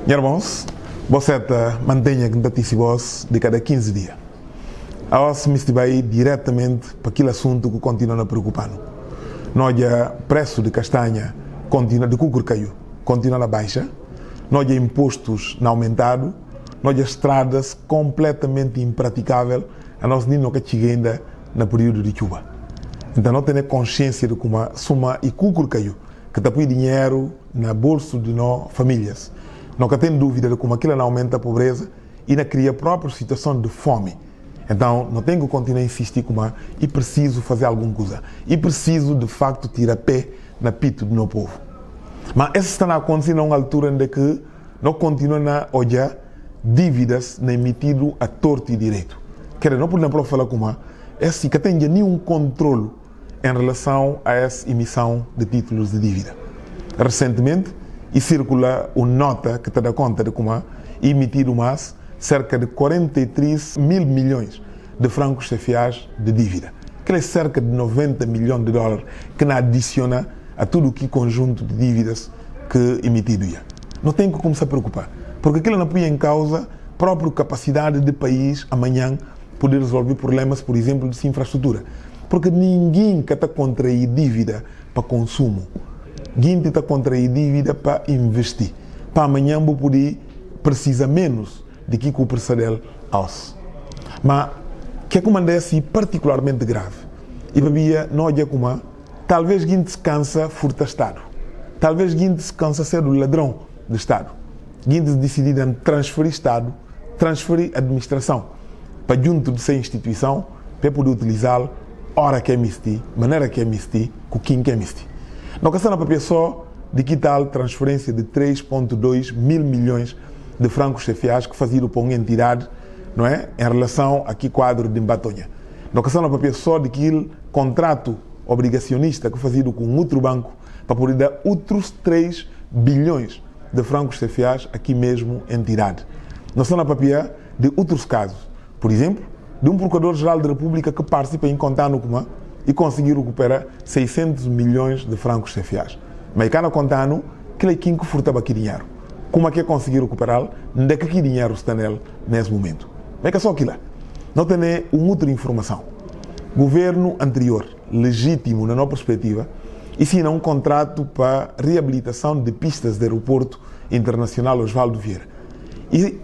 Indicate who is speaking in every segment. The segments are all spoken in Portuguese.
Speaker 1: Irmãos, você mantenha que notícia de cada 15 dias. Nós me vai diretamente para aquele assunto que continua a preocupar-nos. Nós preço de castanha continua de cucurcaio, continua a baixa. Nós impostos não aumentado. Nós estradas completamente impraticável. A nós nem nunca chega ainda no período de chuva. Então não tem consciência de como soma e cucurcaio que está põe dinheiro na bolsa de nós famílias. Nunca tem dúvida de como aquilo não aumenta a pobreza e não cria a própria situação de fome. Então, não tenho que continuar a insistir como e preciso fazer alguma coisa. E preciso, de facto, tirar pé na pito do meu povo. Mas isso está a acontecer numa altura em que não continua a olhar dívidas emitidas a torto e direito. Quer dizer, não podemos falar como é assim que tenha nenhum controle em relação a essa emissão de títulos de dívida. Recentemente, e circula uma nota que te dá conta de como emitido mais cerca de 43 mil milhões de francos CFAs de dívida, que é cerca de 90 milhões de dólares que não adiciona a tudo o que conjunto de dívidas que emitido já. Não tem que começar a preocupar, porque aquilo não põe em causa a própria capacidade do país amanhã poder resolver problemas, por exemplo, de infraestrutura, porque ninguém quer contrair dívida para consumo. Ninguém está contrair dívida para investir. Para amanhã vou poder precisar menos de que o precedeu aos. Mas que acontece particularmente grave. E babia não olha como talvez quem descansa furta Estado. Talvez quem descansa ser o ladrão do Estado. Quem decide transferir Estado, transferir administração para junto de sua instituição para poder utilizá-lo hora que é mistir, maneira que é mistir, com quem que é mistir. Não quer na papel só de que tal transferência de 3,2 mil milhões de francos CFAs que faziam para uma entidade, não é, em relação a que quadro de Mbatonha. Não quer na papel só de que contrato obrigacionista que faziam com outro banco para poder dar outros 3 bilhões de francos CFAs aqui mesmo em entidade. Não só na papel de outros casos. Por exemplo, de um Procurador-Geral da República que participa em contar no Comã e conseguir recuperar 600 milhões de francos CFAs. Mas cá no contano, que é quem que furtava aqui dinheiro. Como é que é conseguir recuperá-lo? Onde é que aqui dinheiro está nele nesse momento? Mas é que é só aquilo. Não tem uma outra informação. Governo anterior, legítimo na nossa perspectiva, assina um contrato para reabilitação de pistas do aeroporto internacional Osvaldo Vieira. E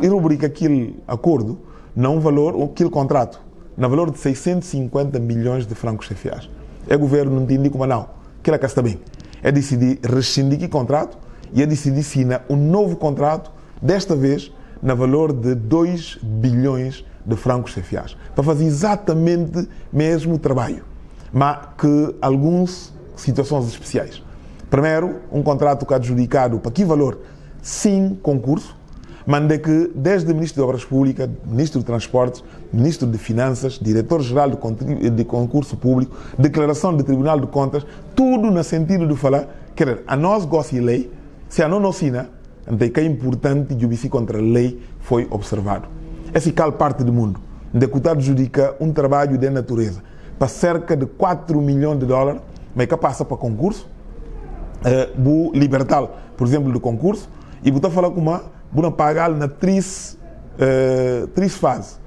Speaker 1: rubrica aquele acordo não valor, aquele contrato, no valor de 650 milhões de francos CFAs. O governo não entende como não, que cá está bem. É decidir rescindir aquele contrato e é decidir assinar um novo contrato, desta vez no valor de 2 bilhões de francos CFAs, para fazer exatamente o mesmo trabalho, mas que algumas situações especiais. Primeiro, um contrato que é adjudicado para que valor sem concurso, manda que desde o Ministro de Obras Públicas, Ministro de Transportes, Ministro de Finanças, Diretor-Geral de Concurso Público, Declaração do Tribunal de Contas, tudo no sentido de falar, quer a nós gosta de lei, se a não assina, então que é importante que o contra a lei foi observado. Essa é parte do mundo, onde que adjudica um trabalho de natureza para cerca de 4 milhões de dólares, mas que passa para concurso, vou libertar, por exemplo, do concurso, e vou falar com vou pagar na três fases.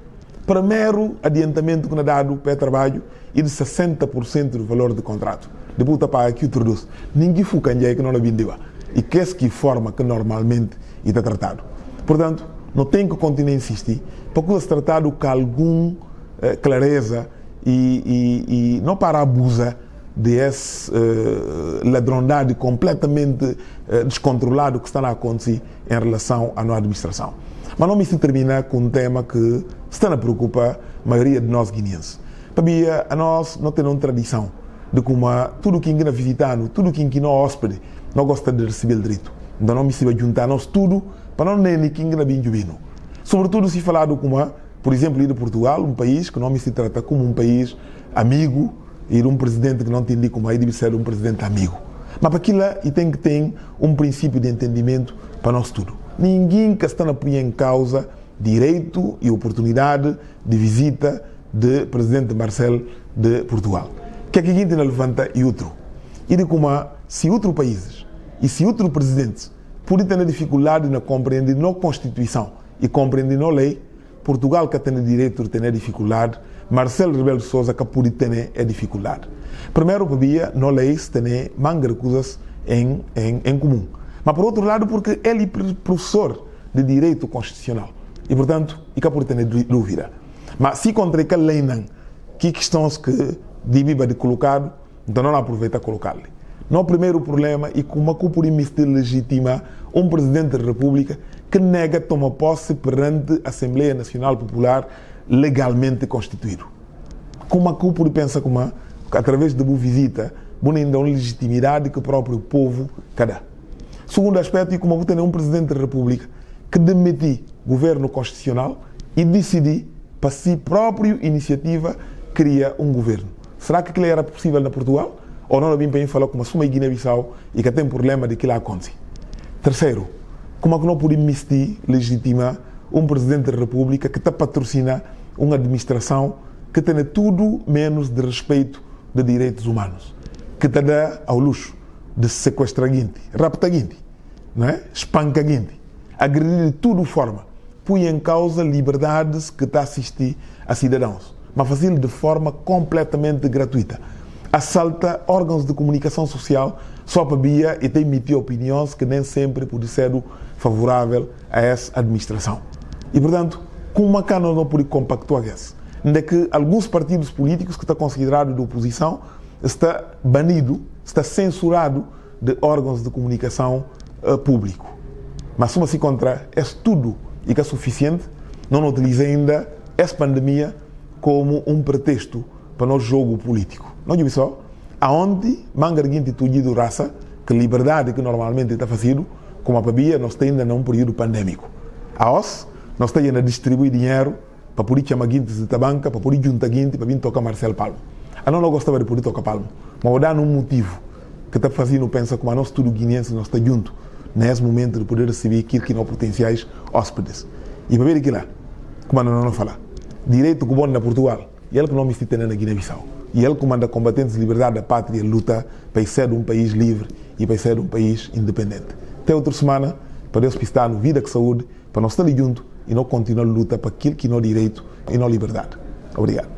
Speaker 1: Primeiro adiantamento que é dado para o trabalho e de 60% do valor do contrato. Depois de pagar aqui o produto. Ninguém fica que não é vendido. E que é que forma que normalmente está tratado. Portanto, não tem que continuar a insistir para que seja tratado com alguma clareza e não para abusar dessa ladrondade completamente descontrolado que está a acontecer em relação à nossa administração. Mas não me se termina com um tema que está a preocupar a maioria de nós guineenses. Para a nós não temos uma tradição de como tudo quem está visitando, tudo quem não é hóspede, não gosta de receber o direito. Então não me se vai juntar nós tudo para não nem quem está bem jubino. Sobretudo se falar de como, por exemplo, ir de Portugal, um país que não me se trata como um país amigo, e um presidente que não entende como deve ser um presidente amigo. Mas para aquilo e tem que ter um princípio de entendimento para nós tudo. Ninguém que está a pôr em causa direito e oportunidade de visita de presidente Marcelo de Portugal. Que aqui a gente levanta e outro. E de como se outros países e se outros presidentes por ter dificuldade na compreender na Constituição e compreender na lei, Portugal que tem direito de ter dificuldade, Marcelo Rebelo de Sousa que pode ter dificuldade. Primeiro, porque na lei se tem manga de coisas em comum. Mas por outro lado, porque ele é professor de direito constitucional. E, portanto, e que pode ter dúvida. Mas se contra aquela lei não, que questões que devia de colocado, então não aproveita colocar-lhe. No primeiro problema, e como a por legitima um presidente da República que nega tomar posse perante a Assembleia Nacional Popular legalmente constituído. Como a por pensa como através de uma visita, ainda uma legitimidade que o próprio povo dá. Segundo aspecto, e como tem um presidente da República que demitiu o governo constitucional e decidiu, para si próprio iniciativa, criar um governo. Será que aquilo era possível na Portugal? Ou não havia bem falar como a suma Guiné-Bissau e que tem problema de que lá acontece? Terceiro, como é que não podemos legitimar um presidente da República que está patrocina uma administração que tem tudo menos de respeito de direitos humanos, que está dá ao luxo de sequestrar gente, raptar gente, não é? Espancar gente, agredir de tudo forma, põe em causa liberdades que está a assistir a cidadãos, mas fazê-lo de forma completamente gratuita. Assalta órgãos de comunicação social só para via e tem emitir opiniões que nem sempre pode ser favorável a essa administração. E, portanto, com uma cana não pode compactuar isso, onde é que alguns partidos políticos que estão considerados de oposição está banido, está censurado de órgãos de comunicação público. Mas se se contra esse tudo e que é suficiente, não utiliza ainda essa pandemia como um pretexto para o jogo político. Não é só, aonde mangarguinte tudo raça, que liberdade que normalmente está fazendo, como a Pabia, nós temos ainda num período pandêmico. A nós temos ainda a distribuir dinheiro para poder chamar guintes de tabanca, para poder juntar guinte, para vir tocar Marcelo Palmo. Eu não gostava de poder tocar Palmo, mas vou dar um motivo que está fazendo pensar como a nós tudo guineense, nós está junto, nesse momento de poder receber aquilo que não potenciais hóspedes. E para ver aquilo lá, como a não falar, direito que bom na Portugal, e ele que não me cita na Guiné-Bissau. E ele comanda combatentes de liberdade da pátria e luta para ser um país livre e para ser um país independente. Até outra semana, para Deus pistar no Vida que Saúde, para nós estar ali junto e não continuar a luta para aquilo que não é direito e não é liberdade. Obrigado.